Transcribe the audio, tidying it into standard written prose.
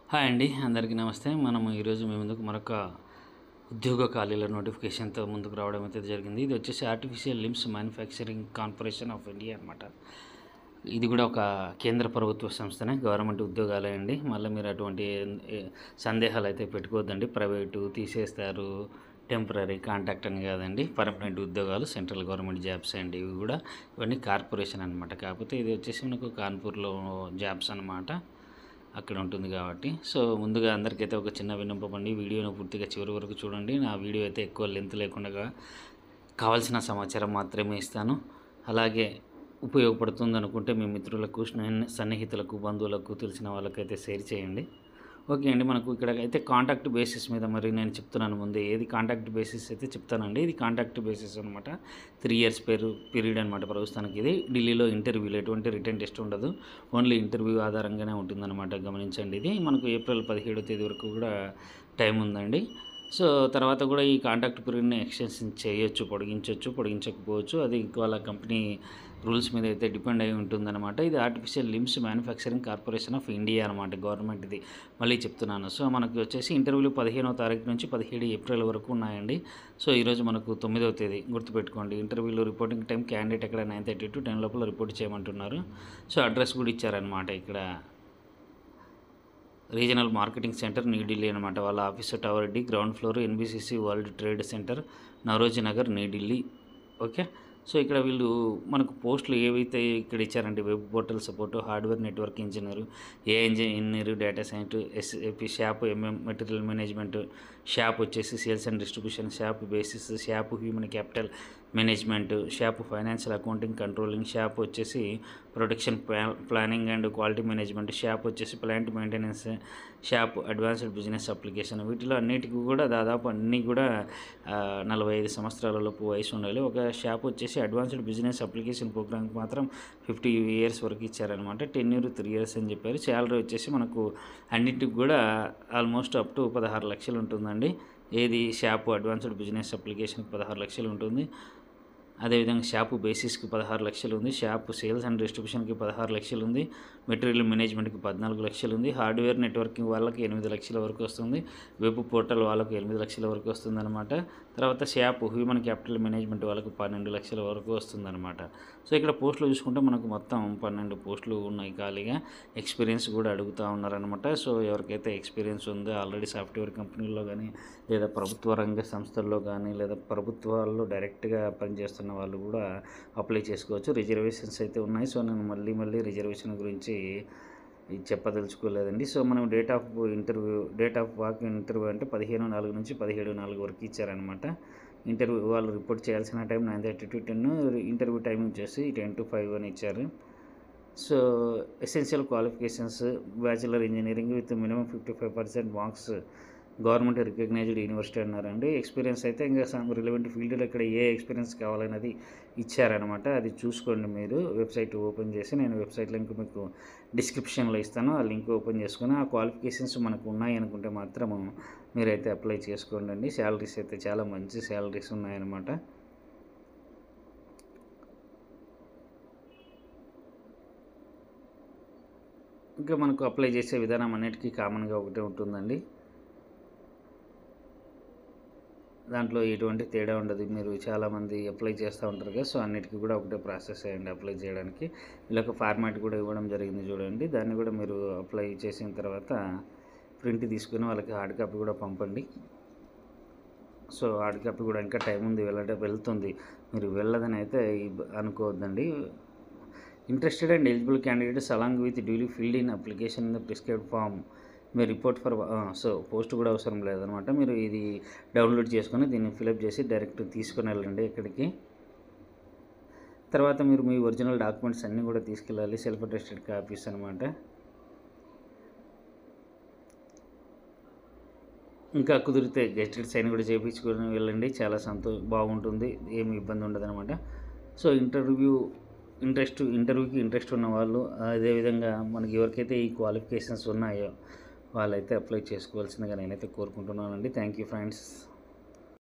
Hi అండి, అందరికీ నమస్తే. మనము ఈరోజు మీ ముందుకు మరొక ఉద్యోగ ఖాళీల నోటిఫికేషన్తో ముందుకు రావడం అయితే జరిగింది. ఇది వచ్చేసి artificial limbs manufacturing corporation of India అనమాట. ఇది కూడా ఒక కేంద్ర ప్రభుత్వ సంస్థనే, గవర్నమెంట్ ఉద్యోగాలే అండి. మళ్ళీ మీరు అటువంటి సందేహాలు అయితే పెట్టుకోవద్దండి. ప్రైవేటు తీసేస్తారు, టెంపరీ కాంట్రాక్ట్ అని కాదండి. పర్మనెంట్ ఉద్యోగాలు, సెంట్రల్ గవర్నమెంట్ జాబ్స్ అండి. ఇవన్నీ కార్పొరేషన్ అనమాట. కాకపోతే ఇది వచ్చేసి మనకు కాన్పూర్లో జాబ్స్ అనమాట, అక్కడ ఉంటుంది కాబట్టి. సో ముందుగా అందరికైతే ఒక చిన్న విన్నపం అండి, వీడియోను పూర్తిగా చివరి వరకు చూడండి. నా వీడియో అయితే ఎక్కువ లెంత్ లేకుండా కావాల్సిన సమాచారం మాత్రమే ఇస్తాను. అలాగే ఉపయోగపడుతుంది అనుకుంటే మీ మిత్రులకు, సన్నిహితులకు, బంధువులకు, తెలిసిన వాళ్ళకైతే షేర్ చేయండి. ఓకే అండి, మనకు ఇక్కడ అయితే కాంటాక్ట్ బేసిస్ మీద మరి నేను చెప్తున్నాను. ముందే ఏది కాంటాక్ట్ బేసిస్ అయితే చెప్తానండి. ఇది కాంటాక్ట్ బేసిస్ అనమాట. 3 years పీరియడ్ అనమాట ప్రస్తుతానికి. ఇది ఢిల్లీలో ఇంటర్వ్యూలో ఎటువంటి రిటర్న్ టెస్ట్ ఉండదు, ఓన్లీ ఇంటర్వ్యూ ఆధారంగానే ఉంటుందన్నమాట. గమనించండి, ఇది మనకు ఏప్రిల్ 17వ తేదీ వరకు కూడా టైం ఉందండి. సో తర్వాత కూడా ఈ కాంట్రాక్ట్ పీరియడ్ని ఎక్స్టెన్షన్ చేయొచ్చు, పొడిగించకపోవచ్చు. అది వాళ్ళ కంపెనీ రూల్స్ మీద అయితే డిపెండ్ అయి ఉంటుందన్నమాట. ఇది artificial limbs manufacturing corporation of India అనమాట, గవర్నమెంట్ ఇది. మళ్ళీ చెప్తున్నాను. సో మనకు వచ్చేసి ఇంటర్వ్యూలు 15వ తారీఖు నుంచి 17 ఏప్రిల్ వరకు ఉన్నాయండి. సో ఈరోజు మనకు 9వ తేదీ, గుర్తుపెట్టుకోండి. ఇంటర్వ్యూలో రిపోర్టింగ్ టైం క్యాండిడేట్ ఇక్కడ 9:30 to 10 లోపల రిపోర్ట్ చేయమంటున్నారు. సో అడ్రస్ కూడా ఇచ్చారనమాట. ఇక్కడ regional marketing centre, new Delhi అనమాట. వాళ్ళ office tower D, ground floor, NBCC world trade centre, Naoroji Nagar, new Delhi. Okay. So ఇక్కడ వీళ్ళు మనకు పోస్టులు ఏవైతే ఇక్కడ ఇచ్చారంటే web portal support, hardware network engineer, A engineer, data science, SAP, SAP, material management, SAP వచ్చేసి sales and distribution, SAP basis, SAP human capital management, SAP financial accounting controlling, SAP వచ్చేసి production planning and quality management, SAP వచ్చేసి plant maintenance, shop advanced business application. వీటిలో అన్నిటికీ కూడా దాదాపు అన్నీ కూడా 45 సంవత్సరాలలోపు వయసు ఉండాలి. ఒక షాప్ వచ్చేసి అడ్వాన్స్డ్ బిజినెస్ అప్లికేషన్ ప్రోగ్రామ్కి మాత్రం 50 years వరకు ఇచ్చారనమాట. టెన్యూర్ 3 years అని చెప్పారు. శాలరీ వచ్చేసి మనకు అన్నింటికి కూడా ఆల్మోస్ట్ అప్ టు 16 లక్షలు ఉంటుందండి. ఏది షాపు అడ్వాన్స్డ్ బిజినెస్ అప్లికేషన్కి 16 లక్షలు ఉంటుంది. అదేవిధంగా షాపు బేసిస్కి 16 లక్షలు ఉంది. షాపు సేల్స్ అండ్ డిస్ట్రిబ్యూషన్కి 16 లక్షలు ఉంది. మెటీరియల్ మేనేజ్మెంట్కి 14 లక్షలు ఉంది. హార్డ్వేర్ నెట్వర్కింగ్ వాళ్ళకి 8 లక్షల వరకు వస్తుంది. వెబ్ పోర్టల్ వాళ్ళకు 8 లక్షల వరకు వస్తుందన్నమాట. తర్వాత షాపు హ్యూమన్ క్యాపిటల్ మేనేజ్మెంట్ వాళ్ళకు 12 లక్షల వరకు వస్తుందన్నమాట. సో ఇక్కడ పోస్టులు చూసుకుంటే మనకు మొత్తం 12 పోస్టులు ఉన్నాయి ఖాళీగా. ఎక్స్పీరియన్స్ కూడా అడుగుతూ ఉన్నారనమాట. సో ఎవరికైతే ఎక్స్పీరియన్స్ ఉందో, ఆల్రెడీ సాఫ్ట్వేర్ కంపెనీల్లో కానీ, లేదా ప్రభుత్వ రంగ సంస్థల్లో కానీ, లేదా ప్రభుత్వాల్లో డైరెక్ట్గా పనిచేస్తున్న వాళ్ళు కూడా అప్లై చేసుకోవచ్చు. రిజర్వేషన్స్ అయితే ఉన్నాయి. సో నేను మళ్ళీ రిజర్వేషన్ గురించి చెప్పదలుచుకోలేదండి. సో మనం డేట్ ఆఫ్ వాక్ ఇంటర్వ్యూ అంటే 15/4 నుంచి 17/4 వరకు ఇచ్చారనమాట. ఇంటర్వ్యూ వాళ్ళు రిపోర్ట్ చేయాల్సిన టైం 9:30 to 10, ఇంటర్వ్యూ టైం వచ్చేసి 10 to 5 అని ఇచ్చారు. So essential qualifications, bachelor engineering with minimum 55% marks, government recognized university అన్నారండి. ఎక్స్పీరియన్స్ అయితే ఇంకా రిలవెంట్ ఫీల్డ్లో ఇక్కడ ఏ ఎక్స్పీరియన్స్ కావాలన్నది ఇచ్చారనమాట. అది చూసుకోండి మీరు. వెబ్సైట్ ఓపెన్ చేసి, నేను వెబ్సైట్ లింక్ మీకు డిస్క్రిప్షన్లో ఇస్తాను. ఆ లింక్ ఓపెన్ చేసుకుని ఆ క్వాలిఫికేషన్స్ మనకు ఉన్నాయి అనుకుంటే మాత్రము మీరైతే అప్లై చేసుకోండి అండి. శాలరీస్ అయితే చాలా మంచి శాలరీస్ ఉన్నాయన్నమాట. ఇంకా మనకు అప్లై చేసే విధానం అన్నిటికీ కామన్గా ఒకటే ఉంటుందండి. దాంట్లో ఎటువంటి తేడా ఉండదు. మీరు చాలామంది అప్లై చేస్తూ ఉంటారు కదా, సో అన్నిటికీ కూడా ఒకటే ప్రాసెస్ అయ్యండి అప్లై చేయడానికి. వీళ్ళకి ఫార్మాట్ కూడా ఇవ్వడం జరిగింది చూడండి. దాన్ని కూడా మీరు అప్లై చేసిన తర్వాత ప్రింట్ తీసుకుని వాళ్ళకి హార్డ్ కాపీ కూడా పంపండి. సో హార్డ్ కాపీ కూడా ఇంకా టైం ఉంది, వెళ్తుంది. మీరు వెళ్ళదని అయితే అనుకోవద్దండి. Interested and eligible candidates along with duly filled in application in the prescribed form మీరు రిపోర్ట్ ఫర్ సో పోస్ట్ కూడా అవసరం లేదనమాట. మీరు ఇది డౌన్లోడ్ చేసుకొని దీన్ని ఫిలప్ చేసి డైరెక్ట్ తీసుకొని వెళ్ళండి ఇక్కడికి. తర్వాత మీరు మీ ఒరిజినల్ డాక్యుమెంట్స్ అన్నీ కూడా తీసుకెళ్ళాలి, సెల్ఫ్ అటెస్టెడ్ కాపీస్ అనమాట. ఇంకా కుదిరితే గెస్టెడ్ సైన్ కూడా చేయించుకొని వెళ్ళండి. చాలా బాగుంటుంది, ఏమి ఇబ్బంది ఉండదు అనమాట. సో ఇంటర్వ్యూకి ఇంట్రెస్ట్ ఉన్న వాళ్ళు, అదేవిధంగా మనకి ఎవరికైతే ఈ క్వాలిఫికేషన్స్ ఉన్నాయో వాళ్ళైతే అప్లై చేసుకోవాల్సిందిగా నేనైతే కోరుకుంటున్నానండి. Thank you friends.